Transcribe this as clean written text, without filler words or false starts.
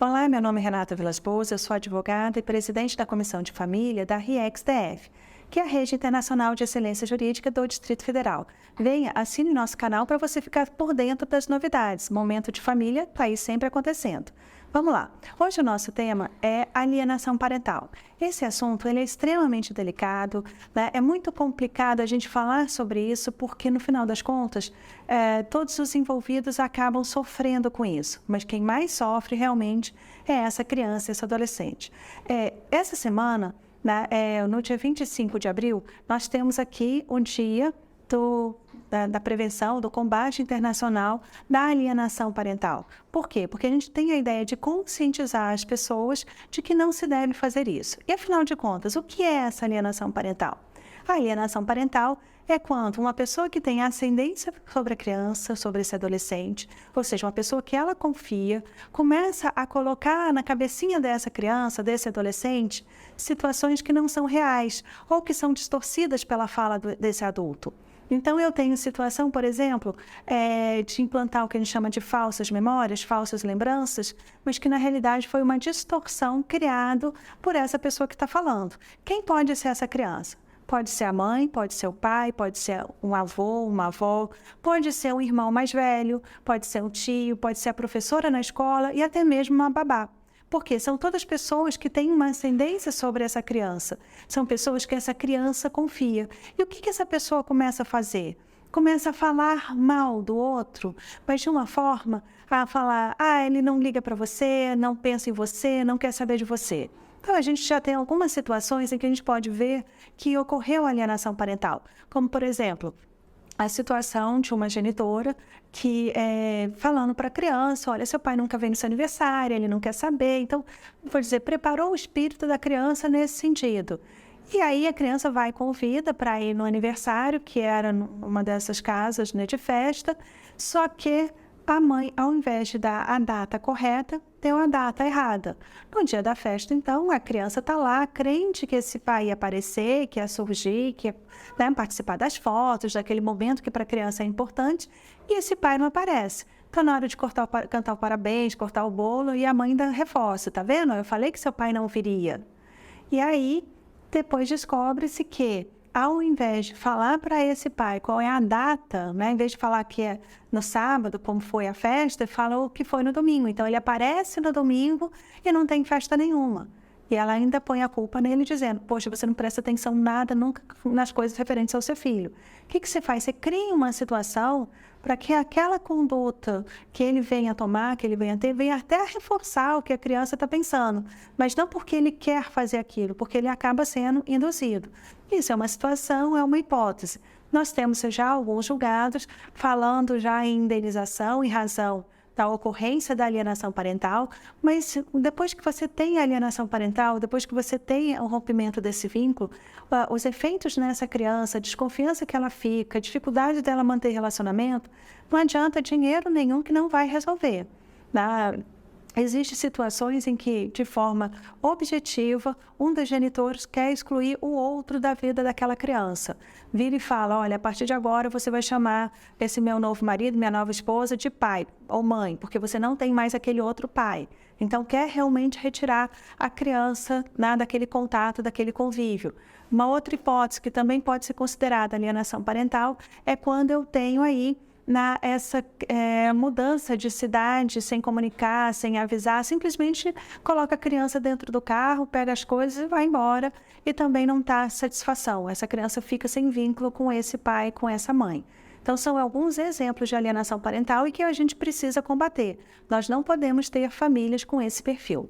Olá, meu nome é Renata Vilas Boas, eu sou advogada e presidente da Comissão de Família da RIEX-DF, que é a Rede Internacional de Excelência Jurídica do Distrito Federal. Venha, assine nosso canal para você ficar por dentro das novidades. Momento de família está aí sempre acontecendo. Vamos lá. Hoje o nosso tema é alienação parental. Esse assunto ele é extremamente delicado, né? É muito complicado a gente falar sobre isso porque, no final das contas, todos os envolvidos acabam sofrendo com isso. Mas quem mais sofre realmente é essa criança, esse adolescente. Essa semana, no dia 25 de abril, nós temos aqui o dia da prevenção, do combate internacional da alienação parental. Por quê? Porque a gente tem a ideia de conscientizar as pessoas de que não se deve fazer isso. E, afinal de contas, o que é essa alienação parental? A alienação parental é quando uma pessoa que tem ascendência sobre a criança, sobre esse adolescente, ou seja, uma pessoa que ela confia, começa a colocar na cabecinha dessa criança, desse adolescente, situações que não são reais ou que são distorcidas pela fala desse adulto. Então, eu tenho situação, por exemplo, de implantar o que a gente chama de falsas memórias, falsas lembranças, mas que, na realidade, foi uma distorção criada por essa pessoa que está falando. Quem pode ser essa criança? Pode ser a mãe, pode ser o pai, pode ser um avô, uma avó, pode ser um irmão mais velho, pode ser um tio, pode ser a professora na escola e até mesmo uma babá. Porque são todas pessoas que têm uma ascendência sobre essa criança. São pessoas que essa criança confia. E o que essa pessoa começa a fazer? Começa a falar mal do outro, mas de uma forma a falar, ele não liga para você, não pensa em você, não quer saber de você. Então, a gente já tem algumas situações em que a gente pode ver que ocorreu alienação parental. Como, por exemplo, a situação de uma genitora que falando para a criança, olha, seu pai nunca vem no seu aniversário, ele não quer saber. Então, vou dizer, preparou o espírito da criança nesse sentido. E aí a criança vai convida para ir no aniversário, que era numa dessas casas, né, de festa, só que a mãe, ao invés de dar a data correta, deu a data errada. No dia da festa, então, a criança está lá, crente que esse pai ia aparecer, que ia surgir, que ia, né, participar das fotos, daquele momento que para a criança é importante, e esse pai não aparece. Então, na hora de cantar o parabéns, cortar o bolo, e a mãe ainda reforça, tá vendo? Eu falei que seu pai não viria. E aí, depois descobre-se que, ao invés de falar para esse pai qual é a data, né, em vez de falar que é no sábado, como foi a festa, falou que foi no domingo. Então, ele aparece no domingo e não tem festa nenhuma. E ela ainda põe a culpa nele, dizendo, poxa, você não presta atenção nada nunca nas coisas referentes ao seu filho. O que você faz? Você cria uma situação para que aquela conduta que ele venha tomar, que ele venha ter, venha até reforçar o que a criança está pensando. Mas não porque ele quer fazer aquilo, porque ele acaba sendo induzido. Isso é uma situação, é uma hipótese. Nós temos já alguns julgados falando já em indenização em razão da ocorrência da alienação parental, mas depois que você tem a alienação parental, depois que você tem o rompimento desse vínculo, os efeitos nessa criança, a desconfiança que ela fica, a dificuldade dela manter relacionamento, não adianta dinheiro nenhum que não vai resolver. Existem situações em que, de forma objetiva, um dos genitores quer excluir o outro da vida daquela criança. Vira e fala, olha, a partir de agora você vai chamar esse meu novo marido, minha nova esposa, de pai ou mãe, porque você não tem mais aquele outro pai. Então, quer realmente retirar a criança, né, daquele contato, daquele convívio. Uma outra hipótese que também pode ser considerada alienação parental é quando eu tenho aí essa mudança de cidade, sem comunicar, sem avisar, simplesmente coloca a criança dentro do carro, pega as coisas e vai embora e também não dá satisfação. Essa criança fica sem vínculo com esse pai, com essa mãe. Então, são alguns exemplos de alienação parental e que a gente precisa combater. Nós não podemos ter famílias com esse perfil.